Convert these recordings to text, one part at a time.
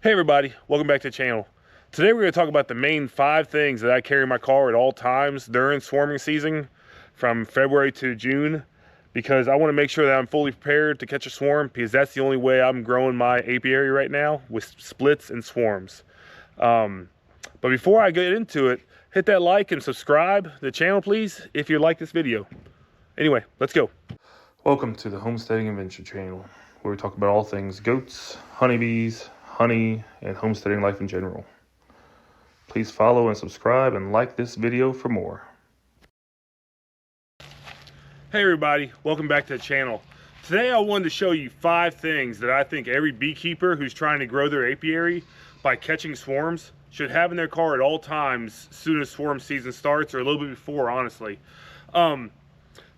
Hey everybody, welcome back to the channel. Today we're going to talk about the main 5 things that I carry in my car at all times during swarming season from February to June, because I want to make sure that I'm fully prepared to catch a swarm, because that's the only way I'm growing my apiary right now, with splits and swarms. But before I get into it, hit that like and subscribe to the channel please if you like this video. Anyway, let's go. Welcome to the Homesteading Adventure channel, where we talk about all things goats, honeybees, honey, and homesteading life in general. Please follow and subscribe and like this video for more. Hey everybody, welcome back to the channel. Today I wanted to show you 5 things that I think every beekeeper who's trying to grow their apiary by catching swarms should have in their car at all times as soon as swarm season starts, or a little bit before, honestly. The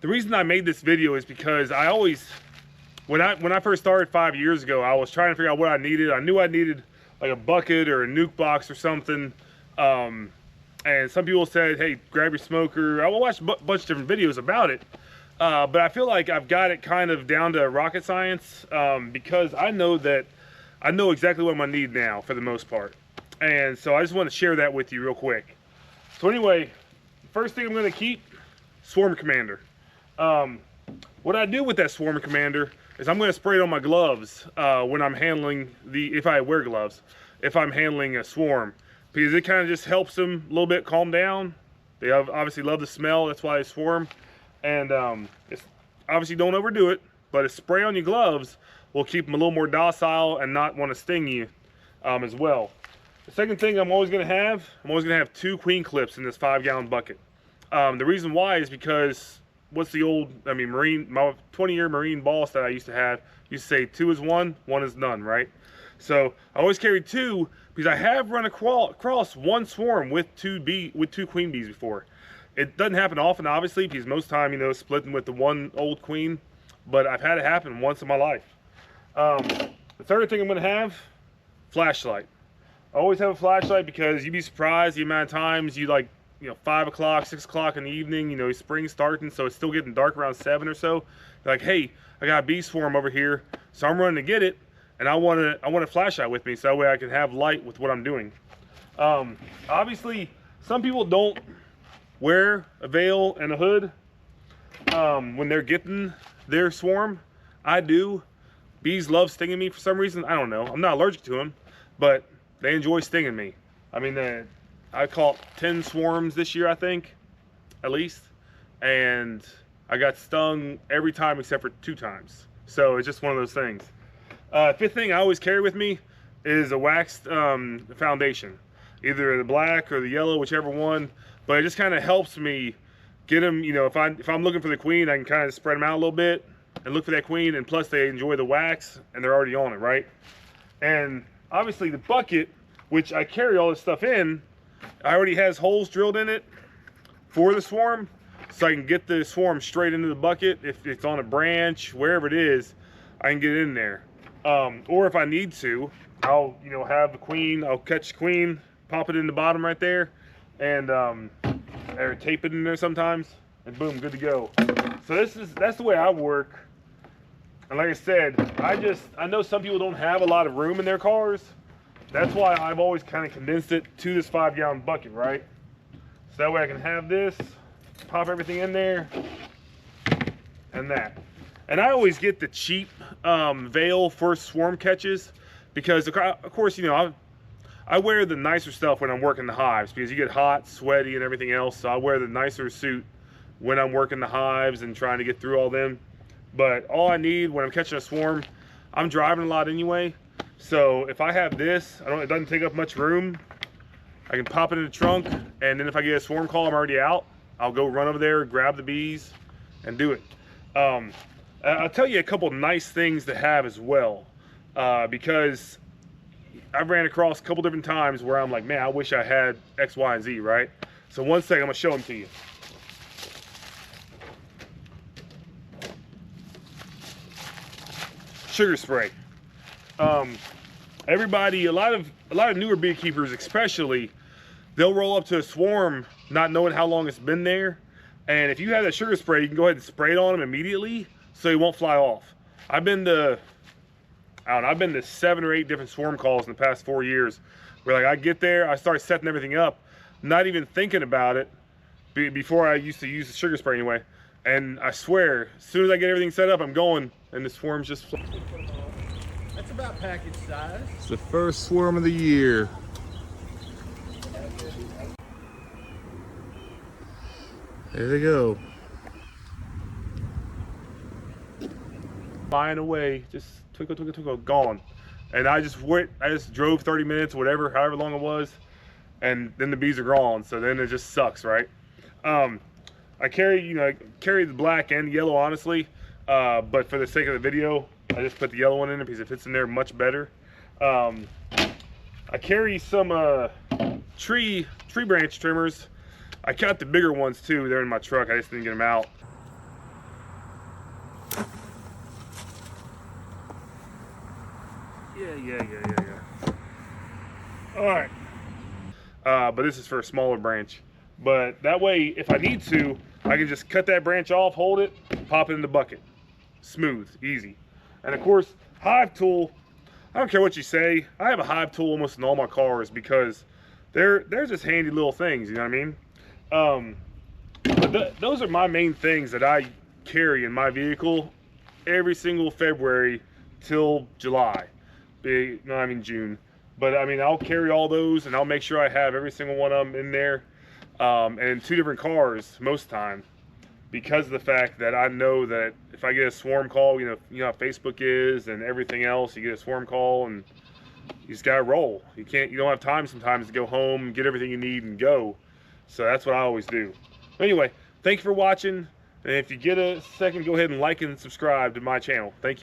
reason I made this video is because I always, when I first started 5 years ago, I was trying to figure out what I needed. I knew I needed like a bucket or a nuke box or something. And some people said, hey, grab your smoker. I watched a bunch of different videos about it. But I feel like I've got it kind of down to rocket science, because I know exactly what I'm gonna need now for the most part. And so I just want to share that with you real quick. So anyway, first thing I'm gonna keep, Swarm Commander. What I do with that Swarm Commander is I'm going to spray it on my gloves when I'm handling if I wear gloves, if I'm handling a swarm, because it kind of just helps them a little bit calm down. They obviously love the smell, that's why they swarm. And it's, obviously don't overdo it, but a spray on your gloves will keep them a little more docile and not want to sting you as well. The second thing I'm always going to have 2 queen clips in this 5-gallon bucket. The reason why is because what's the old, my 20-year Marine boss that I used to have used to say 2 is 1, 1 is none, right? So I always carry 2 because I have run across one swarm with 2 queen bees before. It doesn't happen often, obviously, because most time, splitting with the one old queen, but I've had it happen once in my life. The third thing I'm going to have, flashlight. I always have a flashlight because you'd be surprised the amount of times 5 o'clock, 6 o'clock in the evening, spring's starting, so it's still getting dark around 7 or so. They're like, hey, I got a bee swarm over here, so I'm running to get it, and I want a flashlight with me, so that way I can have light with what I'm doing. Obviously, some people don't wear a veil and a hood when they're getting their swarm. I do. Bees love stinging me for some reason. I don't know. I'm not allergic to them, but they enjoy stinging me. I caught 10 swarms this year, I think, at least, and I got stung every time except for 2 times. So it's just one of those things. 5th thing I always carry with me is a waxed foundation, either the black or the yellow, whichever one. But it just kind of helps me get them. If I'm looking for the queen, I can kind of spread them out a little bit and look for that queen. And plus, they enjoy the wax, and they're already on it, right? And obviously, the bucket, which I carry all this stuff in, already has holes drilled in it for the swarm, so I can get the swarm straight into the bucket. If it's on a branch, wherever it is, I can get in there. Or if I need to, I'll have the queen, I'll catch the queen, pop it in the bottom right there, and or tape it in there sometimes, and boom, good to go. So that's the way I work. And like I said, I know some people don't have a lot of room in their cars. That's why I've always kind of condensed it to this 5-gallon bucket, right? So that way I can have this, pop everything in there, and that. And I always get the cheap veil for swarm catches, because of course, I wear the nicer stuff when I'm working the hives, because you get hot, sweaty, and everything else. So I wear the nicer suit when I'm working the hives and trying to get through all them. But all I need when I'm catching a swarm, I'm driving a lot anyway. So if I have this, it doesn't take up much room. I can pop it in the trunk, and then if I get a swarm call, I'm already out. I'll go run over there, grab the bees, and do it. I'll tell you a couple nice things to have as well, because I've ran across a couple different times where I'm like, man, I wish I had X, Y, and Z, right? So one second, I'm gonna show them to you. Sugar spray. Everybody, a lot of newer beekeepers especially, they'll roll up to a swarm not knowing how long it's been there, and if you have that sugar spray, you can go ahead and spray it on them immediately so it won't fly off. I've been to I don't know, I've been to 7 or 8 different swarm calls in the past 4 years. Where like I get there, I start setting everything up, not even thinking about it. Before I used to use the sugar spray anyway. And I swear, as soon as I get everything set up, I'm going, and the swarms just fly. That's about package size. It's the first swarm of the year. There they go. Flying away, just twinkle, twinkle, twinkle, gone. And I just drove 30 minutes, whatever, however long it was, and then the bees are gone. So then it just sucks, right? I carry the black and the yellow, honestly, but for the sake of the video, I just put the yellow one in there because it fits in there much better. I carry some tree branch trimmers. I got the bigger ones too. They're in my truck. I just didn't get them out. Yeah. All right. But this is for a smaller branch. But that way, if I need to, I can just cut that branch off, hold it, pop it in the bucket. Smooth, easy. And of course, hive tool, I don't care what you say, I have a hive tool almost in all my cars because they're just handy little things, you know what I mean? But those are my main things that I carry in my vehicle every single February till July. No, I mean June. But I mean, I'll carry all those and I'll make sure I have every single one of them in there. And 2 different cars most of the time, because of the fact that I know that if I get a swarm call, you know how Facebook is and everything else, you get a swarm call and you just gotta roll. You don't have time sometimes to go home, get everything you need and go. So that's what I always do. Anyway, thank you for watching. And if you get a second, go ahead and like and subscribe to my channel. Thank you.